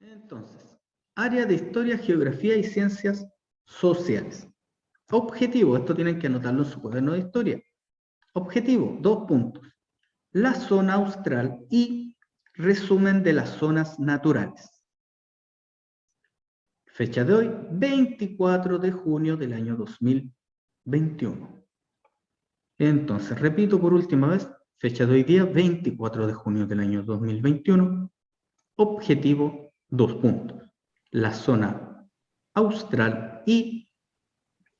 Entonces, área de historia, geografía y ciencias sociales. Objetivo, esto tienen que anotarlo en su cuaderno de historia. Objetivo, 2 puntos. La zona austral y resumen de las zonas naturales. Fecha de hoy, 24 de junio del año 2021. Entonces, repito por última vez, fecha de hoy día, 24 de junio del año 2021. Objetivo, 2 puntos. La zona austral y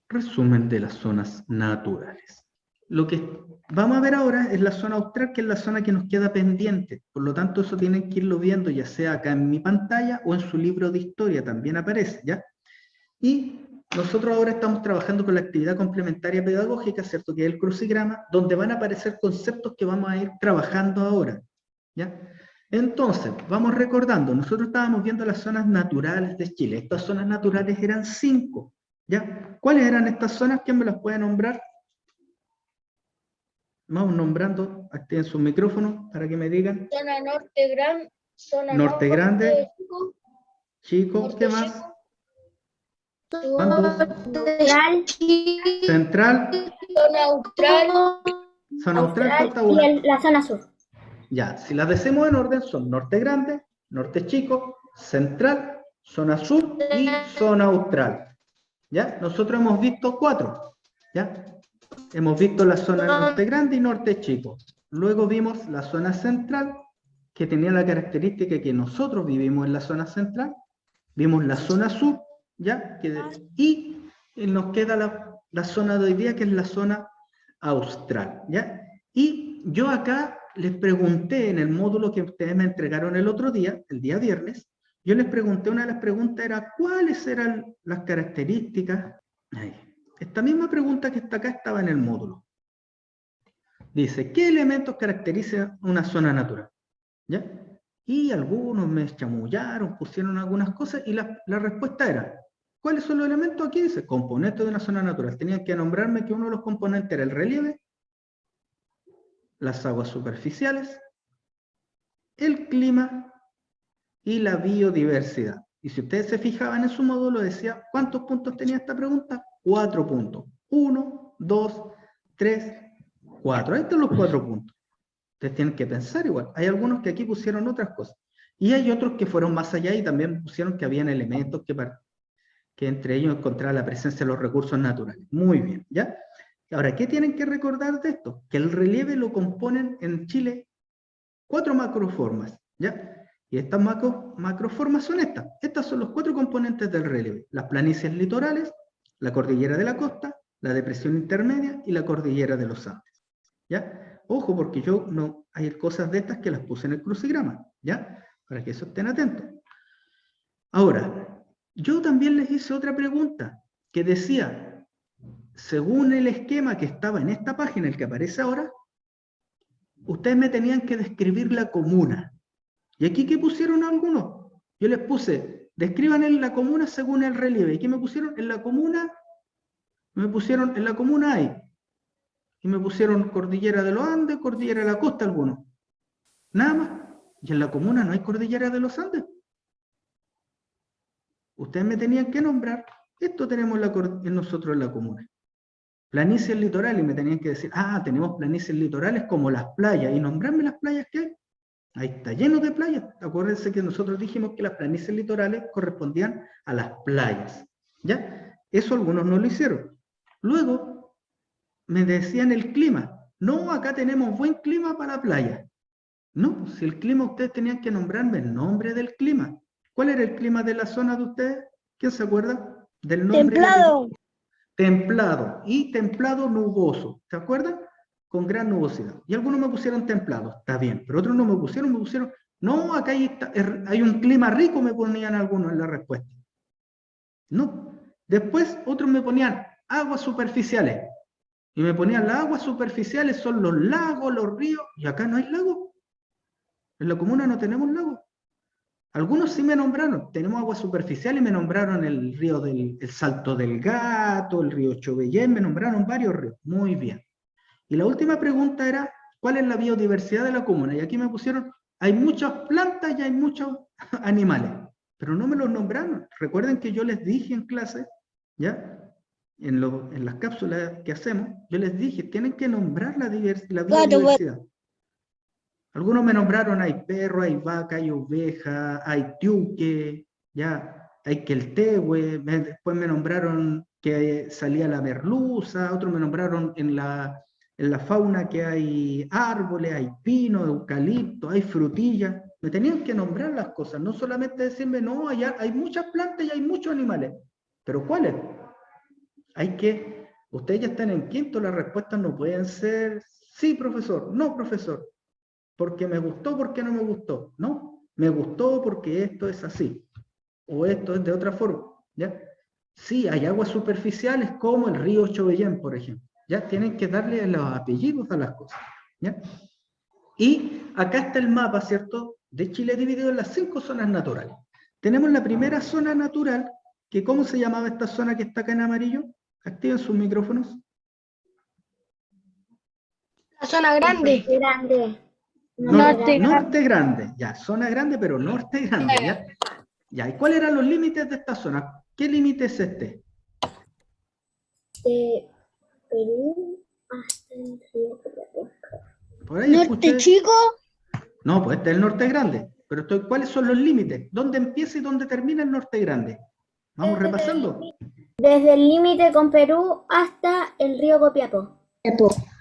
resumen de las zonas naturales. Lo que vamos a ver ahora es la zona austral, que es la zona que nos queda pendiente. Por lo tanto, eso tienen que irlo viendo, ya sea acá en mi pantalla o en su libro de historia, también aparece, ¿ya? Y nosotros ahora estamos trabajando con la actividad complementaria pedagógica, ¿cierto? Que es el crucigrama, donde van a aparecer conceptos que vamos a ir trabajando ahora, ¿ya? Entonces, vamos recordando, nosotros estábamos viendo las zonas naturales de Chile. Estas zonas naturales eran 5, ¿ya? ¿Cuáles eran estas zonas? ¿Quién me las puede nombrar? Vamos nombrando, activen sus micrófonos para que me digan. Zona norte grande, zona Norte grande, chico, chico, norte ¿qué más? chico, Van dos. Central, zona austral, zona austral, falta una. Y la zona sur. Ya, si las decimos en orden son norte grande, norte chico, central, zona sur y zona austral. ¿Ya? Nosotros hemos visto 4. ¿Ya? Hemos visto la zona norte grande y norte chico. Luego vimos la zona central, que tenía la característica que nosotros vivimos en la zona central. Vimos la zona sur, ¿ya? Y nos queda la zona de hoy día, que es la zona austral, ¿ya? Y yo acá les pregunté en el módulo que ustedes me entregaron el otro día, el día viernes, yo les pregunté, una de las preguntas era, ¿cuáles eran las características? Ahí. Esta misma pregunta que está acá estaba en el módulo. Dice, ¿qué elementos caracterizan una zona natural? ¿Ya? Y algunos me chamullaron, pusieron algunas cosas, y la respuesta era, ¿cuáles son los elementos? Aquí dice, componentes de una zona natural. Tenían que nombrarme que uno de los componentes era el relieve, las aguas superficiales, el clima y la biodiversidad. Y si ustedes se fijaban en su módulo, decía, ¿cuántos puntos tenía esta pregunta? 4 puntos. 1, 2, 3, 4. Ahí están los 4 puntos. Ustedes tienen que pensar igual. Hay algunos que aquí pusieron otras cosas. Y hay otros que fueron más allá y también pusieron que habían elementos que entre ellos encontraba la presencia de los recursos naturales. Muy bien, ¿ya? Ahora, ¿qué tienen que recordar de esto? Que el relieve lo componen en Chile 4 macroformas, ¿ya? Y estas macroformas son estas. Estas son los 4 componentes del relieve. Las planicies litorales, la cordillera de la costa, la depresión intermedia y la cordillera de los Andes, ¿ya? Ojo, porque yo no, hay cosas de estas que las puse en el crucigrama, ¿ya? Para que eso estén atentos. Ahora, yo también les hice otra pregunta que decía, según el esquema que estaba en esta página, el que aparece ahora, ustedes me tenían que describir la comuna. ¿Y aquí qué pusieron algunos? Yo les puse, describan en la comuna según el relieve. ¿Y qué me pusieron? En la comuna, me pusieron en la comuna hay. Y me pusieron cordillera de los Andes, cordillera de la costa algunos. Nada más. Y en la comuna no hay cordillera de los Andes. Ustedes me tenían que nombrar, esto tenemos nosotros en la comuna. Planicies litorales, y me tenían que decir, tenemos planicies litorales como las playas, y nombrarme las playas que hay. Ahí está lleno de playas. Acuérdense que nosotros dijimos que las planicies litorales correspondían a las playas. ¿Ya? Eso algunos no lo hicieron. Luego, me decían el clima. No, acá tenemos buen clima para la playa. No, si el clima ustedes tenían que nombrarme el nombre del clima. ¿Cuál era el clima de la zona de ustedes? ¿Quién se acuerda del nombre? Templado. Templado y templado nuboso. ¿Se acuerdan? Con gran nubosidad. Y algunos me pusieron templado, está bien, pero otros no me pusieron, no, acá hay un clima rico, me ponían algunos en la respuesta. No. Después otros me ponían aguas superficiales. Y me ponían las aguas superficiales, son los lagos, los ríos, y acá no hay lagos. En la comuna no tenemos lagos. Algunos sí me nombraron, tenemos aguas superficiales y me nombraron el río el Salto del Gato, el río Chobellén, me nombraron varios ríos. Muy bien. Y la última pregunta era, ¿cuál es la biodiversidad de la comuna? Y aquí me pusieron, hay muchas plantas y hay muchos animales. pero no me los nombraron. Recuerden que yo les dije en clase, ¿ya? En las cápsulas que hacemos, yo les dije, tienen que nombrar la biodiversidad. Algunos me nombraron, hay perro, hay vaca, hay oveja, hay tiuque, ya, hay queltehue, después me nombraron que salía la merluza, otros me nombraron en la fauna que hay árboles, hay pino, eucalipto, hay frutilla. Me tenían que nombrar las cosas, no solamente decirme, no, allá hay muchas plantas y hay muchos animales. ¿Pero cuáles? Ustedes ya están en quinto, las respuestas no pueden ser, sí, profesor, no, profesor, porque me gustó, porque no me gustó, no, me gustó porque esto es así, o esto es de otra forma, ¿ya? Sí, hay aguas superficiales como el río Chobellén, por ejemplo, ¿ya? Tienen que darle los apellidos a las cosas, ¿ya? Y acá está el mapa, ¿cierto?, de Chile dividido en las 5 zonas naturales. Tenemos la primera zona natural, que ¿cómo se llamaba esta zona que está acá en amarillo? Activen sus micrófonos. La zona grande. Norte grande, ya, zona grande, pero norte grande, ya. Ya, ¿y cuáles eran los límites de esta zona? ¿Qué límite es este? De Perú hasta el río Copiapó. Por ahí ¿Norte escuché. chico? No, pues este es el norte grande. Pero ¿cuáles son los límites? ¿Dónde empieza y dónde termina el norte grande? Vamos repasando. Desde el límite con Perú hasta el río Copiapó.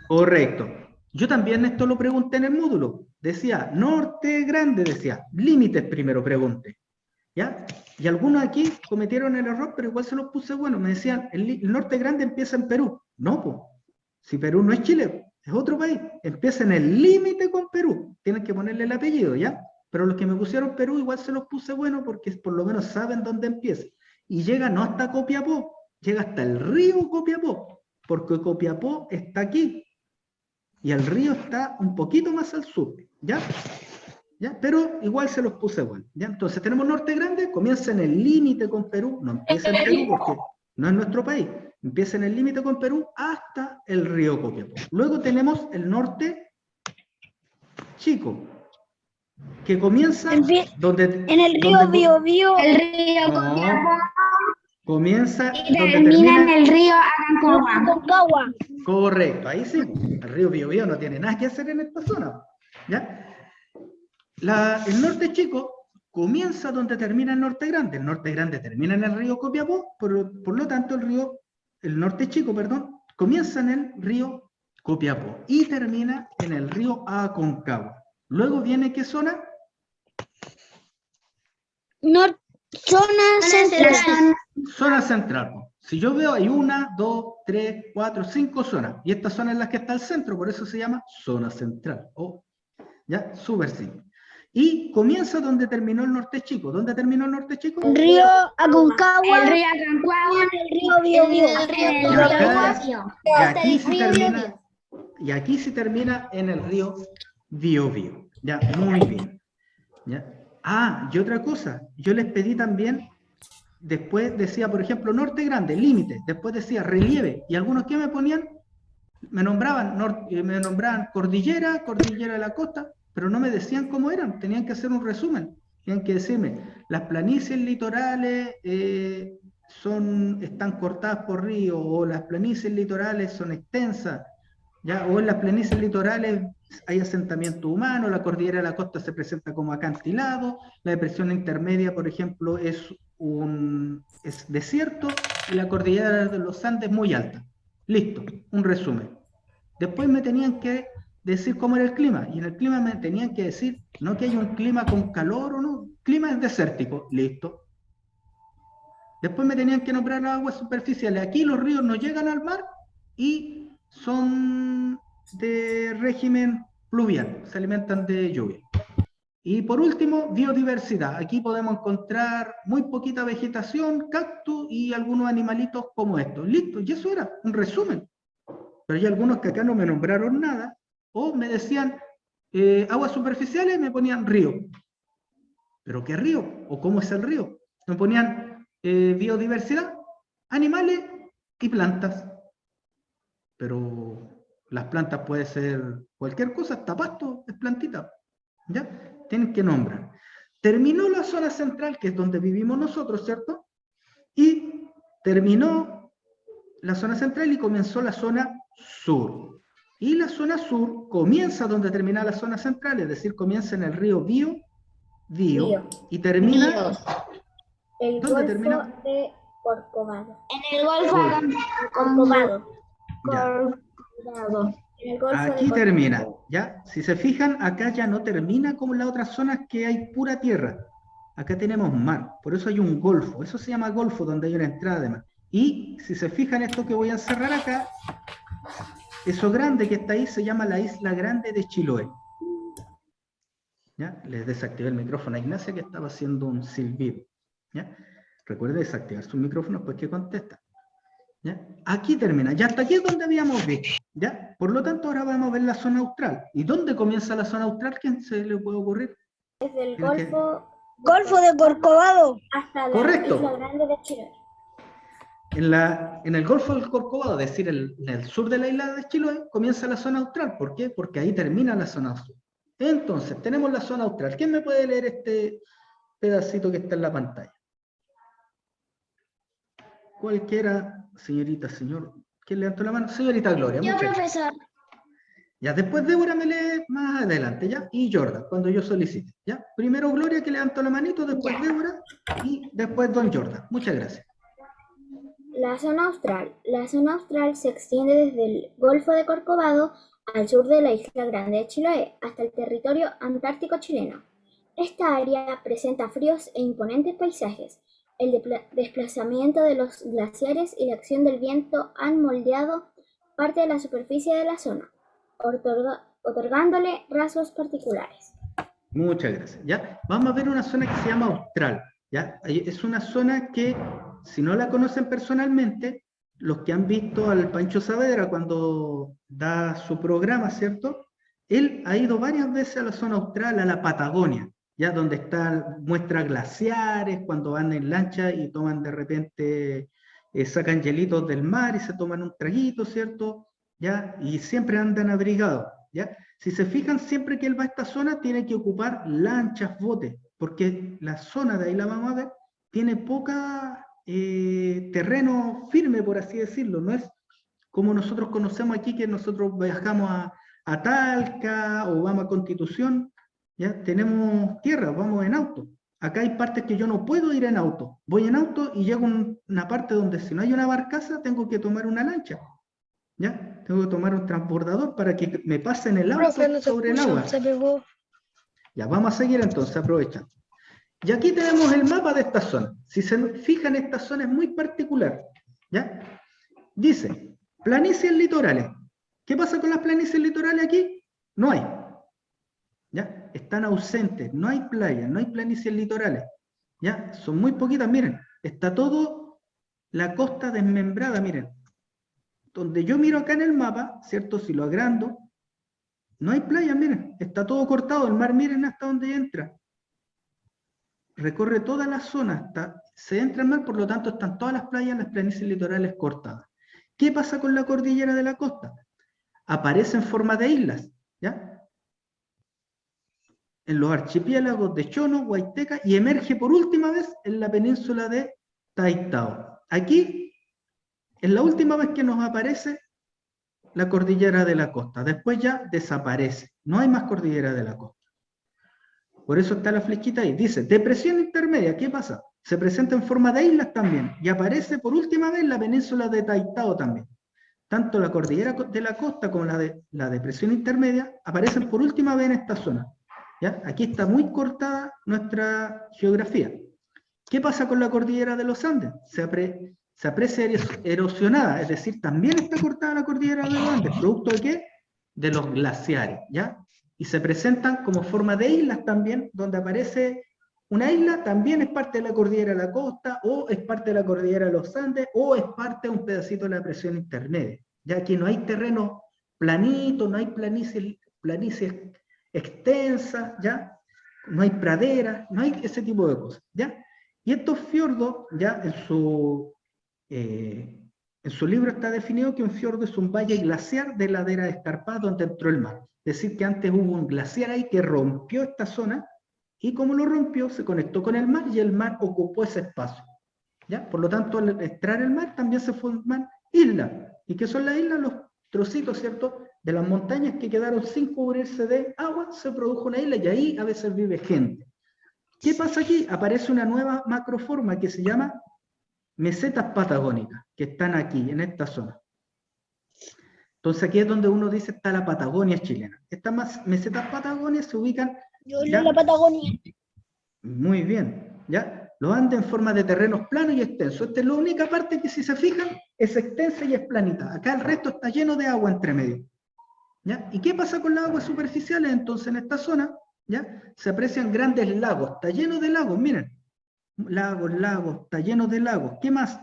Correcto. Yo también esto lo pregunté en el módulo. Decía, norte grande, decía, límites primero pregunté. ¿Ya? Y algunos aquí cometieron el error, pero igual se los puse bueno. Me decían, el norte grande empieza en Perú. No, pues. Si Perú no es Chile, es otro país. Empieza en el límite con Perú. Tienen que ponerle el apellido, ¿ya? Pero los que me pusieron Perú igual se los puse bueno porque por lo menos saben dónde empieza. Y llega no hasta Copiapó, llega hasta el río Copiapó, porque Copiapó está aquí. Y el río está un poquito más al sur, ¿ya? ¿Ya? Pero igual se los puse bueno, ¿ya? Entonces tenemos norte grande, comienza en el límite con Perú, no empieza en Perú porque no es nuestro país, empieza en el límite con Perú hasta el río Copiapó. Luego tenemos el norte chico, que comienza en el río Biobío, el río Copiapó, comienza y termina en el río Aconcagua. Correcto, ahí sí, el río Biobío no tiene nada que hacer en esta zona, ¿ya? El norte chico comienza donde termina el norte grande. El norte grande termina en el río Copiapó, por lo tanto el norte chico, perdón, comienza en el río Copiapó y termina en el río Aconcagua. Luego viene ¿qué zona? Zona central. Zona central. Si yo veo hay 1, 2, 3, 4, 5 zonas. Y esta zona es la que está al centro, por eso se llama zona central. ¿Ya? Súper simple. Y comienza donde terminó el norte chico. ¿Dónde terminó el norte chico? El río Aconcagua. El río Aconcagua. El río Biobío. Y aquí se termina en el río Biobío. Ya, muy bien. ¿Ya? Ah, y otra cosa. Yo les pedí también, después decía, por ejemplo, norte grande, límite. Después decía relieve. Y algunos que me ponían, me nombraban cordillera, cordillera de la costa, pero no me decían cómo eran, tenían que hacer un resumen, tenían que decirme, las planicies litorales están cortadas por río, o las planicies litorales son extensas, ¿ya? O en las planicies litorales hay asentamiento humano, la cordillera de la costa se presenta como acantilado, la depresión intermedia, por ejemplo, es desierto, y la cordillera de los Andes muy alta. Listo, un resumen. Después me tenían que decir cómo era el clima, y en el clima me tenían que decir, no que haya un clima con calor o no, clima es desértico, listo. Después me tenían que nombrar aguas superficiales. Aquí los ríos no llegan al mar y son de régimen pluvial, se alimentan de lluvia. Y por último, biodiversidad. Aquí podemos encontrar muy poquita vegetación, cactus y algunos animalitos como estos. Listo, y eso era un resumen. Pero hay algunos que acá no me nombraron nada, o me decían aguas superficiales, me ponían río. ¿Pero qué río? ¿O cómo es el río? Me ponían biodiversidad, animales y plantas. Pero las plantas puede ser cualquier cosa, hasta pasto, es plantita. ¿Ya? Tienen que nombrar. terminó la zona central, que es donde vivimos nosotros, ¿cierto? Y terminó la zona central y comenzó la zona sur. Y la zona sur comienza donde termina la zona central, es decir, comienza en el río Bío, y termina... El ¿Dónde Golfo termina? de Corcovado. En el Golfo Corcovado. Corcovado. En el Golfo de Aquí Corcovado. termina, ¿ya? Si se fijan, acá ya no termina como en las otras zonas que hay pura tierra. Acá tenemos mar, por eso hay un golfo. Eso se llama golfo, donde hay una entrada de mar. Y si se fijan, esto que voy a encerrar acá, eso grande que está ahí se llama la Isla Grande de Chiloé. ¿Ya? Les desactivé el micrófono a Ignacia, que estaba haciendo un silbido. ¿Ya? Recuerde desactivar su micrófono pues que contesta. ¿Ya? Aquí termina, ya hasta aquí es donde habíamos visto, ¿ya? Por lo tanto, ahora vamos a ver la zona austral. ¿Y dónde comienza la zona austral? ¿Quién se le puede ocurrir? Desde el Tiene que- Golfo de Corcovado. hasta la Correcto. Isla Grande de Chiloé. En el Golfo del Corcovado, es decir, en el sur de la isla de Chiloé, comienza la zona austral. ¿Por qué? Porque ahí termina la zona sur. Entonces, tenemos la zona austral. ¿Quién me puede leer este pedacito que está en la pantalla? Cualquiera, señorita, señor. ¿Quién levantó la mano? Señorita Gloria. Yo, muchas gracias. profesor. Ya, después Débora me lee más adelante, ¿ya? Y Jordan, cuando yo solicite, ¿ya? Primero Gloria, que levantó la manito, después Débora, y después Don Jordan. Muchas gracias. La zona austral. La zona austral se extiende desde el Golfo de Corcovado al sur de la Isla Grande de Chiloé hasta el territorio antártico chileno. Esta área presenta fríos e imponentes paisajes. El desplazamiento de los glaciares y la acción del viento han moldeado parte de la superficie de la zona, otorgándole rasgos particulares. Muchas gracias, ¿ya? Vamos a ver una zona que se llama austral, ¿ya? Es una zona que, si no la conocen personalmente, los que han visto al Pancho Saavedra cuando da su programa, ¿cierto? Él ha ido varias veces a la zona austral, a la Patagonia, ya donde muestra glaciares, cuando van en lancha y toman de repente, sacan hielitos del mar y se toman un traguito, ¿cierto? ¿Ya? Y siempre andan abrigados, ¿ya? Si se fijan, siempre que él va a esta zona tiene que ocupar lanchas, botes, porque la zona de ahí la vamos a ver, tiene poca terreno firme, por así decirlo, no es como nosotros conocemos aquí, que nosotros viajamos a Talca o vamos a Constitución, ¿ya? Tenemos tierra, vamos en auto. Acá hay partes que yo no puedo ir en auto. Voy en auto y llego a una parte donde si no hay una barcaza, tengo que tomar una lancha. ¿Ya? Tengo que tomar un transbordador para que me pasen el auto sobre el agua. Se pegó. Ya, vamos a seguir entonces, aprovechando. Y aquí tenemos el mapa de esta zona. Si se fijan, esta zona es muy particular. ¿Ya? Dice, planicies litorales. ¿Qué pasa con las planicies litorales aquí? No hay. ¿Ya? Están ausentes, no hay playas, no hay planicies litorales. ¿Ya? Son muy poquitas, miren. Está todo la costa desmembrada, miren. Donde yo miro acá en el mapa, ¿cierto? Si lo agrando, no hay playa, miren, está todo cortado, el mar, miren hasta donde entra. Recorre toda la zona, se entra al mar, por lo tanto están todas las playas, las planicies litorales cortadas. ¿Qué pasa con la cordillera de la costa? Aparece en forma de islas, ¿ya? En los archipiélagos de Chono, Huayteca, y emerge por última vez en la península de Taitao. Aquí es la última vez que nos aparece la cordillera de la costa. Después ya desaparece. No hay más cordillera de la costa. Por eso está la flechita ahí. Dice, depresión intermedia. ¿Qué pasa? Se presenta en forma de islas también. Y aparece por última vez la península de Taitao también. Tanto la cordillera de la costa como la depresión intermedia aparecen por última vez en esta zona. ¿Ya? Aquí está muy cortada nuestra geografía. ¿Qué pasa con la cordillera de los Andes? Se aprecia erosionada, es decir, también está cortada la cordillera de los Andes. ¿Producto de qué? De los glaciares, ¿ya? Y se presentan como forma de islas también, donde aparece una isla, también es parte de la cordillera de la costa, o es parte de la cordillera de los Andes, o es parte de un pedacito de la presión intermedia. Ya que no hay terreno planito, no hay planicies extensas, ¿ya? No hay praderas, no hay ese tipo de cosas, ¿ya? Y estos fiordos, ya en su libro está definido que un fiordo es un valle glaciar de ladera escarpada donde entró el mar. Es decir, que antes hubo un glaciar ahí que rompió esta zona y como lo rompió, se conectó con el mar y el mar ocupó ese espacio. ¿Ya? Por lo tanto, al entrar el mar también se forman islas. ¿Y qué son las islas? Los trocitos, ¿cierto?, de las montañas que quedaron sin cubrirse de agua, se produjo una isla y ahí a veces vive gente. ¿Qué pasa aquí? Aparece una nueva macroforma que se llama mesetas patagónicas, que están aquí, en esta zona. Entonces aquí es donde uno dice está la Patagonia chilena. Estas mesetas patagónicas se ubican... Yo ¿ya? en la Patagonia. Muy bien, ¿ya? Los Andes en forma de terrenos planos y extensos. Esta es la única parte que, si se fijan, es extensa y es planita. Acá el resto está lleno de agua entre medio. ¿Ya? ¿Y qué pasa con las aguas superficiales? Entonces en esta zona, ¿ya?, se aprecian grandes lagos. Está lleno de lagos, miren. Lagos, está lleno de lagos. ¿Qué más?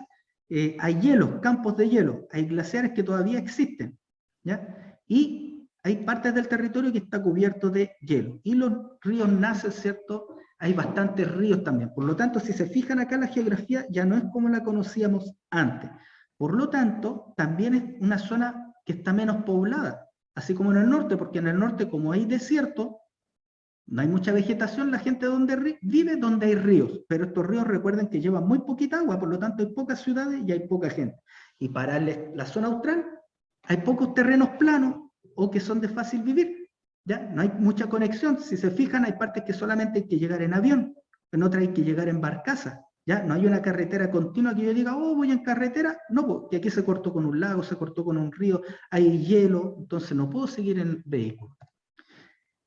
Hay hielos, campos de hielo. Hay glaciares que todavía existen, ¿ya? Y hay partes del territorio que está cubierto de hielo. Y los ríos nacen, ¿cierto? Hay bastantes ríos también. Por lo tanto, si se fijan acá, la geografía ya no es como la conocíamos antes. Por lo tanto, también es una zona que está menos poblada, así como en el norte, porque en el norte, como hay desierto, no hay mucha vegetación, la gente donde vive donde hay ríos, pero estos ríos, recuerden que llevan muy poquita agua, por lo tanto hay pocas ciudades y hay poca gente. Y para la zona austral hay pocos terrenos planos o que son de fácil vivir. ¿Ya? No hay mucha conexión. Si se fijan, hay partes que solamente hay que llegar en avión, en otras hay que llegar en barcaza. ¿Ya? No hay una carretera continua que yo diga, oh, voy en carretera. No, porque aquí se cortó con un lago, se cortó con un río, hay hielo, entonces no puedo seguir en vehículo.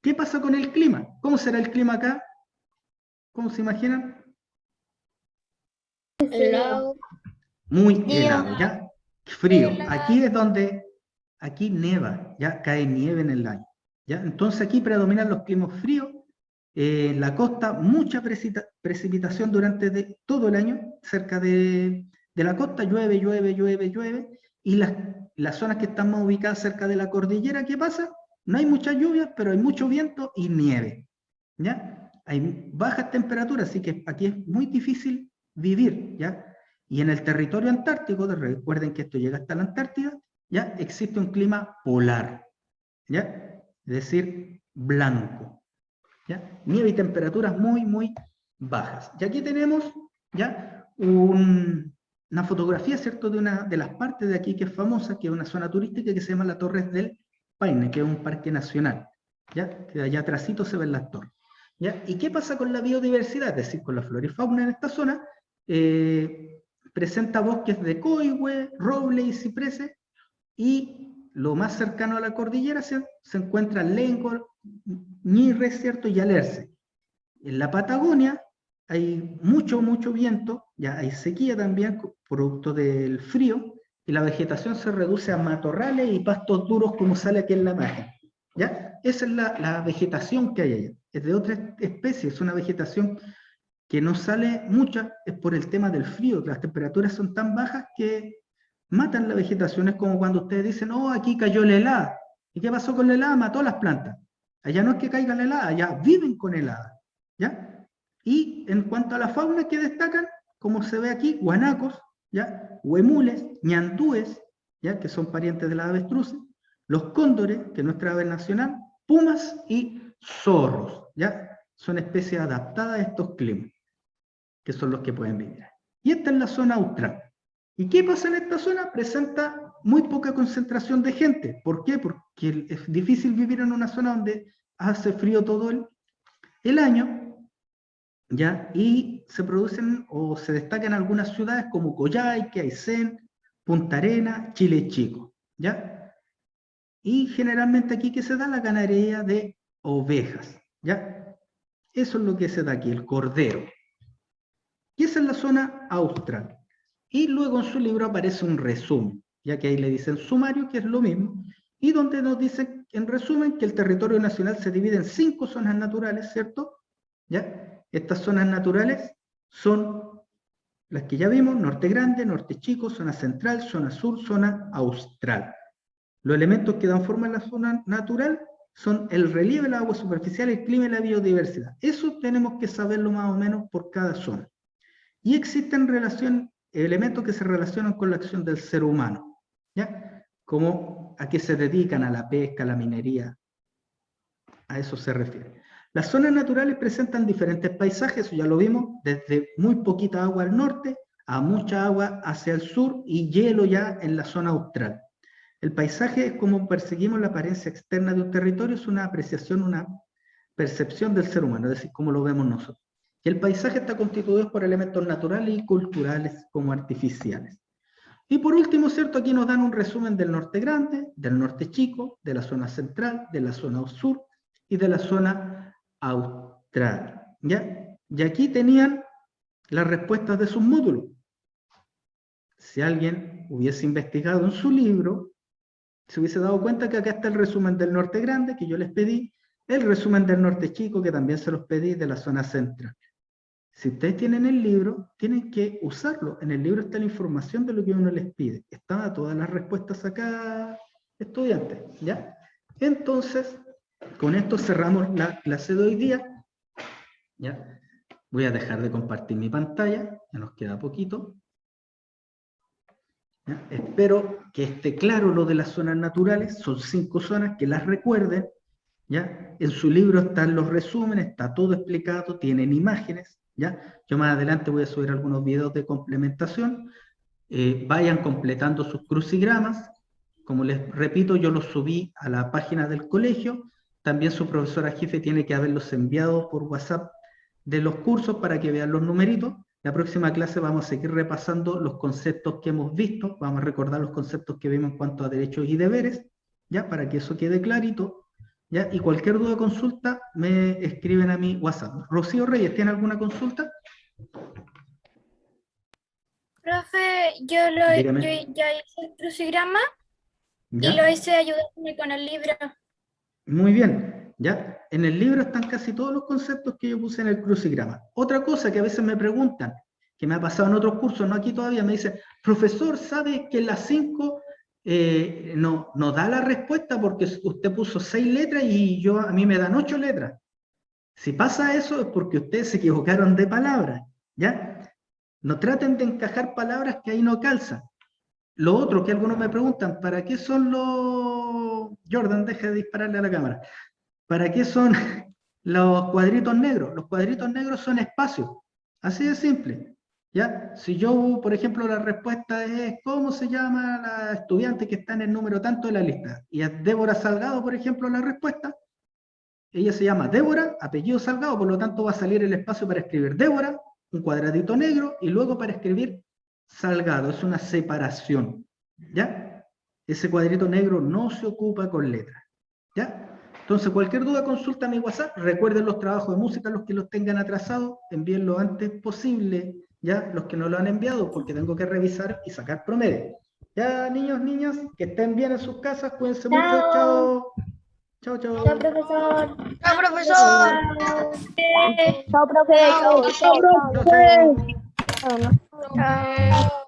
¿Qué pasa con el clima? ¿Cómo será el clima acá? ¿Cómo se imaginan? Helado. Muy helado, ¿ya? Frío. Aquí es donde, aquí neva, ¿ya? Cae nieve en el año. ¿Ya? Entonces aquí predominan los climas fríos, la costa, mucha precipitación durante todo el año, cerca de la costa llueve, y las zonas que están más ubicadas cerca de la cordillera, ¿qué pasa? No hay muchas lluvias, pero hay mucho viento y nieve, ¿ya? Hay bajas temperaturas, así que aquí es muy difícil vivir, ¿ya? Y en el territorio antártico, recuerden que esto llega hasta la Antártida, ¿ya? Existe un clima polar, ¿ya? Es decir, blanco, ¿ya? Nieve y temperaturas muy, muy bajas. Y aquí tenemos, ¿ya?, una fotografía, ¿cierto?, de una de las partes de aquí que es famosa, que es una zona turística que se llama la Torres del Paine, que es un parque nacional, ¿ya? Que allá atrásito se ven las torres, ¿ya? ¿Y qué pasa con la biodiversidad? Es decir, con la flora y fauna en esta zona. Presenta bosques de coigüe, roble y cipreses, y lo más cercano a la cordillera se encuentra Lerdo, Ñirre, ¿cierto?, y Alerce. En la Patagonia hay mucho viento, ya hay sequía también, producto del frío, y la vegetación se reduce a matorrales y pastos duros, como sale aquí en la imagen, ¿ya? Esa es la vegetación que hay allá. Es de otra especie, es una vegetación que no sale mucha, es por el tema del frío. Las temperaturas son tan bajas que matan la vegetación. Es como cuando ustedes dicen, oh, aquí cayó la helada. ¿Y qué pasó con la helada? Mató las plantas. Allá no es que caiga la helada, allá viven con helada, ¿ya? Y en cuanto a la fauna que destacan, como se ve aquí, guanacos, ¿ya?, huemules, ñandúes, ¿ya?, que son parientes de las avestruces, los cóndores, que es nuestra ave nacional, pumas y zorros, ¿ya? Son especies adaptadas a estos climas, que son los que pueden vivir. Y esta es la zona austral. ¿Y qué pasa en esta zona? Presenta muy poca concentración de gente. ¿Por qué? Porque es difícil vivir en una zona donde hace frío todo el año, ¿ya? Y se producen o se destacan algunas ciudades como Coyhaique, Aysén, Punta Arenas, Chile Chico, ¿ya? Y generalmente aquí que se da la ganadería de ovejas, ¿ya? Eso es lo que se da aquí, el cordero. Y esa es la zona austral. Y luego en su libro aparece un resumen, ya que ahí le dicen sumario, que es lo mismo, y donde nos dicen, en resumen, que el territorio nacional se divide en 5 zonas naturales, ¿cierto? ¿Ya? Estas zonas naturales son las que ya vimos: norte grande, norte chico, zona central, zona sur, zona austral. Los elementos que dan forma a la zona natural son el relieve, el agua superficial, el clima y la biodiversidad. Eso tenemos que saberlo más o menos por cada zona. Y existen elementos que se relacionan con la acción del ser humano, ¿ya? Como a qué se dedican, a la pesca, a la minería, a eso se refiere. Las zonas naturales presentan diferentes paisajes, eso ya lo vimos, desde muy poquita agua al norte a mucha agua hacia el sur y hielo ya en la zona austral. El paisaje es como perseguimos la apariencia externa de un territorio, es una apreciación, una percepción del ser humano, es decir, cómo lo vemos nosotros. Y el paisaje está constituido por elementos naturales y culturales como artificiales. Y por último, ¿cierto? Aquí nos dan un resumen del norte grande, del norte chico, de la zona central, de la zona sur y de la zona austral. ¿Ya? Y aquí tenían las respuestas de sus módulos. Si alguien hubiese investigado en su libro, se hubiese dado cuenta que acá está el resumen del norte grande, que yo les pedí, el resumen del norte chico, que también se los pedí, de la zona central. Si ustedes tienen el libro, tienen que usarlo. En el libro está la información de lo que uno les pide. Están todas las respuestas acá, estudiantes, ¿ya? Entonces, con esto cerramos la clase de hoy día, ¿ya? Voy a dejar de compartir mi pantalla, ya nos queda poquito. ¿Ya? Espero que esté claro lo de las zonas naturales, son 5 zonas, que las recuerden, ¿ya? En su libro están los resúmenes, está todo explicado, tienen imágenes, ¿ya? Yo más adelante voy a subir algunos videos de complementación, vayan completando sus crucigramas, como les repito, yo los subí a la página del colegio, también su profesora jefe tiene que haberlos enviado por WhatsApp de los cursos para que vean los numeritos. La próxima clase vamos a seguir repasando los conceptos que hemos visto, vamos a recordar los conceptos que vimos en cuanto a derechos y deberes, ¿ya? Para que eso quede clarito, ¿ya? Y cualquier duda o consulta me escriben a mi WhatsApp. Rocío Reyes, ¿tiene alguna consulta? Profe, yo Dígame. ya hice el crucigrama ¿Ya? y lo hice ayudándome con el libro. Muy bien, ¿ya? En el libro están casi todos los conceptos que yo puse en el crucigrama. Otra cosa que a veces me preguntan, que me ha pasado en otros cursos, no aquí todavía, me dicen, profesor, ¿sabe que las 5 no da la respuesta porque usted puso 6 letras y a mí me dan 8 letras? Si pasa eso es porque ustedes se equivocaron de palabras, ¿ya? No traten de encajar palabras que ahí no calzan. Lo otro que algunos me preguntan, ¿para qué son los... Jordan, deja de dispararle a la cámara. ¿Para qué son los cuadritos negros? Los cuadritos negros son espacios. Así de simple. ¿Ya? Si yo, por ejemplo, la respuesta es ¿cómo se llama la estudiante que está en el número tanto de la lista? Y es Débora Salgado, por ejemplo, la respuesta. Ella se llama Débora, apellido Salgado, por lo tanto va a salir el espacio para escribir Débora, un cuadradito negro, y luego para escribir Salgado. Es una separación. ¿Ya? Ese cuadrito negro no se ocupa con letras. ¿Ya? Entonces, cualquier duda, consulta mi WhatsApp. Recuerden los trabajos de música, los que los tengan atrasados, envíenlo antes posible, ya, los que no lo han enviado, porque tengo que revisar y sacar promedio. Ya, niños, niñas, que estén bien en sus casas, cuídense mucho, chao. Chao, chao. Chao, profesor. Chao, profesor. Chao, profe. Chao, Chao, profe. Chao, chao. Chao.